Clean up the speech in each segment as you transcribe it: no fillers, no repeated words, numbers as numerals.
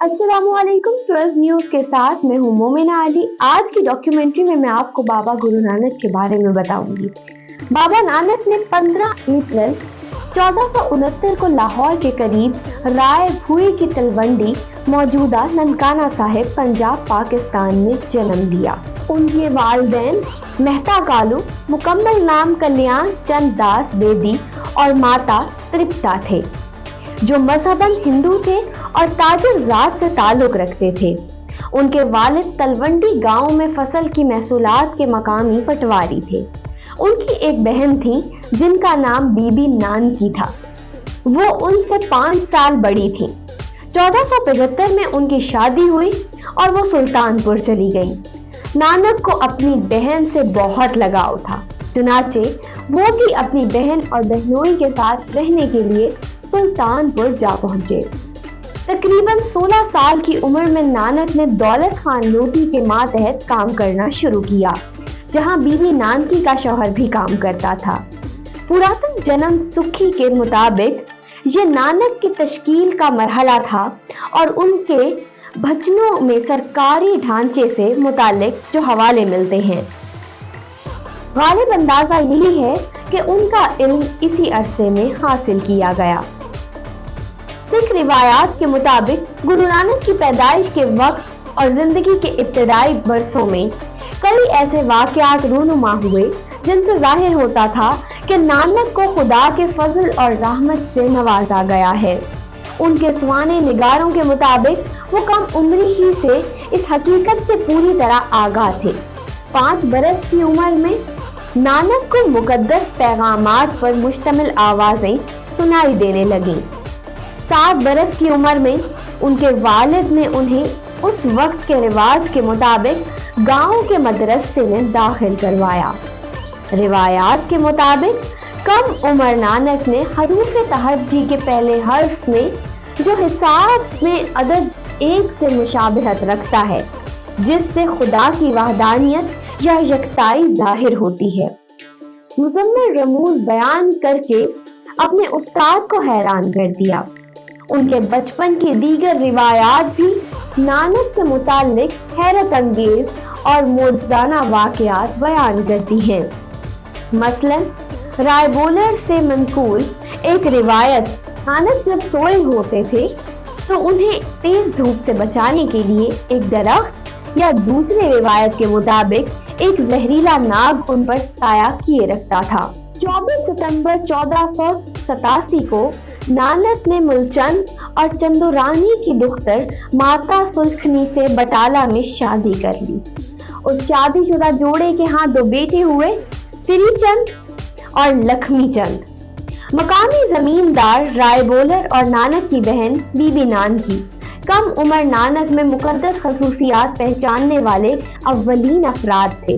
अस्सलाम वालेकुम। 12 न्यूज़ के साथ मैं हूँ मोमिना अली। आज की डॉक्यूमेंट्री में मैं आपको बाबा गुरु नानक के बारे में बताऊंगी। बाबा नानक ने 15 अप्रैल 1469 को लाहौर के करीब राय भूई की तलवंडी मौजूदा ननकाना साहिब पंजाब पाकिस्तान में जन्म लिया। उनके वालिदैन मेहता कालू, मुकम्मल नाम कल्याण चंद दास बेदी और माता तृप्ता थे, जो मजहबन हिंदू थे और ताजिर राज से ताल्लुक रखते थे। उनके वालिद तलवंडी गांव में फसल की महसूलात के मकामी पटवारी थे। उनकी एक बहन थी जिनका नाम बीबी नानकी था। वो उनसे 5 साल बड़ी थी। 1475 में उनकी शादी हुई और वो सुल्तानपुर चली गई। नानक को अपनी बहन से बहुत लगाव था, चुनाचे वो भी अपनी बहन और बहनोई के साथ रहने के लिए सुल्तानपुर जा पहुंचे। तकरीबन 16 साल की उम्र में नानक ने दौलत खान लोधी के मातहत काम करना शुरू किया, जहां बीबी नानकी का शौहर भी काम करता था। पुरातन जन्म सुखी के मुताबिक ये नानक की तश्कील का मरहला था और उनके भजनों में सरकारी ढांचे से मुतालिक जो हवाले मिलते हैं। गालिब अंदाजा यही है कि उनका इल्म इसी अरसे में हासिल किया गया। सिख रिवायात के मुताबिक गुरु नानक की पैदाइश के वक्त और जिंदगी के इब्तदाई बरसों में कई ऐसे वाक़यात रूनुमा हुए जिनसे जाहिर होता था कि नानक को खुदा के फजल और रहमत से नवाजा गया है। उनके स्वाने निगारों के मुताबिक वो कम उम्री ही से इस हकीकत से पूरी तरह आगाह थे। 5 बरस की उम्र में नानक को मुकद्दस पैगामात पर मुश्तमिल आवाजें सुनाई देने लगीं। 7 बरस की उम्र में उनके वालिद ने उन्हें उस वक्त के रिवाज के मुताबिक गांव के मदरसे में दाखिल करवाया। रिवायात के मुताबिक कम उम्र नानक ने हरूफ तहज्जी के पहले हर्फ में, जो हिसाब में अदद 1 से मुशाबहत रखता है, जिससे खुदा की वहदानियत या यकताई जाहिर होती है, मुजम्मिल रमूज बयान करके अपने उस्ताद को हैरान कर दिया। उनके बचपन की दीगर रिवायात भी नानक के मुतालिक हैरत अंगेज और मोज़ाना वाक़यात बयान करती हैं। मसलन रायबोलर से मंकूल एक रिवायत, नानक जब सोए होते थे तो उन्हें तेज धूप से बचाने के लिए एक दरख्त या दूसरे रिवायत के मुताबिक एक जहरीला नाग उन पर साया किए रखता था। 24 सितंबर 1487 को नानक ने मुलचंद और चंदुरानी की दुख्तर माता सुल्खनी से बटाला में शादी कर ली। उस शादीशुदा जोड़े के यहाँ 2 बेटे हुए, श्रीचंद और लक्ष्मी चंद। मकामी जमींदार रायबोलर और नानक की बहन बीबी नानकी कम उम्र नानक में मुकद्दस खसूसियात पहचानने वाले अव्वलीन अफराद थे।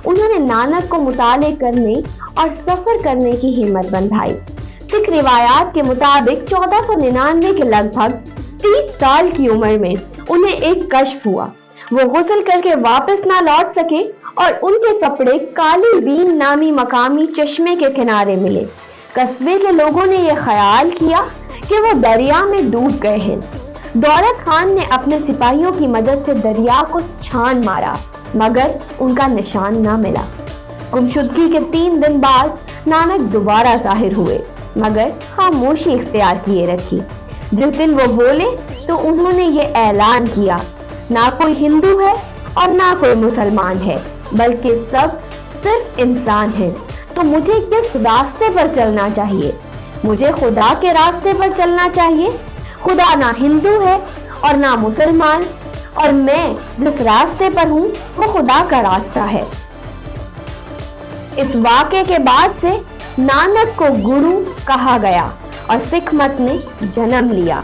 उन्होंने नानक को मुताले करने और सफर करने की हिम्मत बंधाई। सिख रिवायात के मुताबिक 1499 के लगभग 30 साल की उम्र में उन्हें एक कश्फ हुआ। वो गुस्ल करके वापस ना लौट सके और उनके कपड़े काली बीन नामी मकामी चश्मे के किनारे मिले। कस्बे के लोगों ने यह ख्याल किया कि वो दरिया में डूब गए हैं। दौलत खान ने अपने सिपाहियों की मदद से दरिया को छान मारा, मगर उनका निशान ना मिला। गुमशुदगी के 3 दिन बाद नानक दोबारा जाहिर हुए, मगर खामोशी इख्तियार किए रखी। जिस दिन वो बोले तो उन्होंने ये ऐलान किया, ना कोई हिंदू है और ना कोई मुसलमान है, बल्कि सब सिर्फ इंसान हैं। तो मुझे किस रास्ते पर चलना चाहिए? मुझे खुदा के रास्ते पर चलना चाहिए। खुदा ना हिंदू है और ना मुसलमान, और मैं जिस रास्ते पर हूँ वो खुदा का रास्ता है। इस वाक़े के बाद से नानक को गुरु कहा गया और सिख मत ने जन्म लिया।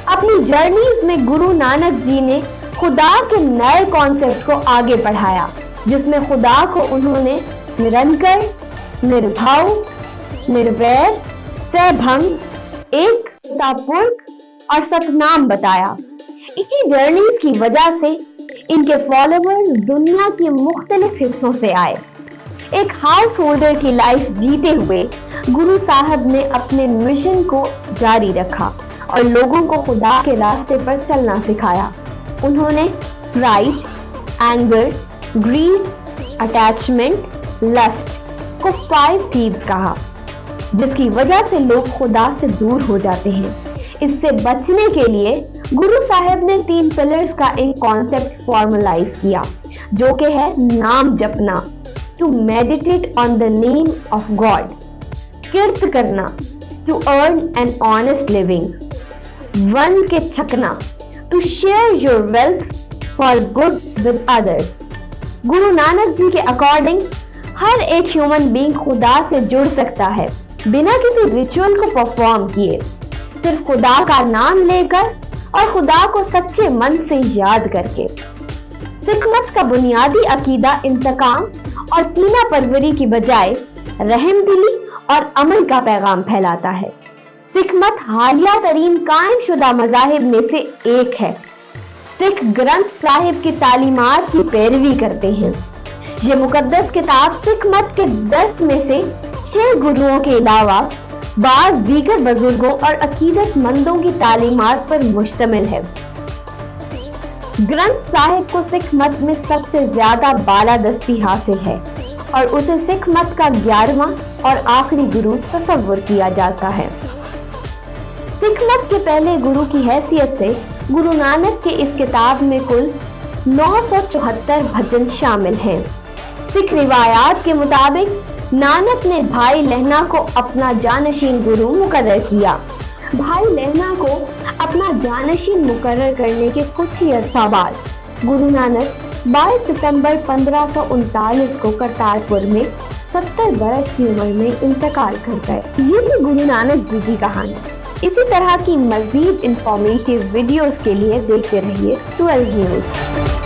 अपनी जर्नीज में गुरु नानक जी ने खुदा के नए कॉन्सेप्ट को आगे बढ़ाया, जिसमें खुदा को उन्होंने निरंतर, निर्भाव, निर्वैर, सहभंग, एक पुरुष और सतनाम बताया। इसी जर्नीज की वजह से इनके फॉलोअर्स दुनिया के मुख्तलिफ हिस्सों से आए। एक हाउस होल्डर की लाइफ जीते हुए गुरु साहब ने अपने मिशन को जारी रखा और लोगों को खुदा के रास्ते पर चलना सिखाया। उन्होंने pride, anger, greed, attachment, lust को 5 थीव्स कहा, जिसकी वजह से लोग खुदा से दूर हो जाते हैं। इससे बचने के लिए गुरु साहब ने 3 पिलर्स का एक कॉन्सेप्ट फॉर्मलाइज किया, जो कि है नाम जपना, to meditate on the name of God, किर्त करना, to earn an honest living, वन के थकना, to share your wealth for good with others. Guru Nanak जी के अकॉर्डिंग हर एक ह्यूमन बीइंग खुदा से जुड़ सकता है बिना किसी रिचुअल को परफॉर्म किए, सिर्फ खुदा का नाम लेकर और खुदा को सच्चे मन से याद करके। सिख मत का बुनियादी अकीदा इंतकाम और कीना परवरी की बजाय रहम दिली और अमल का पैगाम फैलाता है। सिख मत हालिया तरीन कायम शुदा मज़ाहिब में से एक है। सिख ग्रंथ साहिब की तालीमात की पैरवी करते हैं। ये मुकद्दस किताब सिख मत के 10 में से 6 गुरुओं के अलावा बाज़ दीगर बुजुर्गों और अकीदतमंदों की तालीमात पर मुश्तमिल है। ग्रंथ साहिब को सिख मत में सबसे ज्यादा बालादस्ती हासिल है और उसे सिख मत का 11वां और आखिरी गुरु तस्वुर किया जाता है। सिख मत के पहले गुरु की हैसियत से गुरु नानक के इस किताब में कुल 974 भजन शामिल हैं। सिख रिवायात के मुताबिक नानक ने भाई लहना को अपना जानशीन गुरु मुकर्रर किया। भाई लहना को अपना जानशीन मुकर्रर करने के कुछ ही अरसा बाद गुरु नानक 22 सितंबर 1539 को करतारपुर में 70 बरस की उम्र में इंतकाल कर गए। ये थी गुरु नानक जी की कहानी। इसी तरह की मज़ीद इंफॉर्मेटिव वीडियोस के लिए देखते रहिए 12 न्यूज़।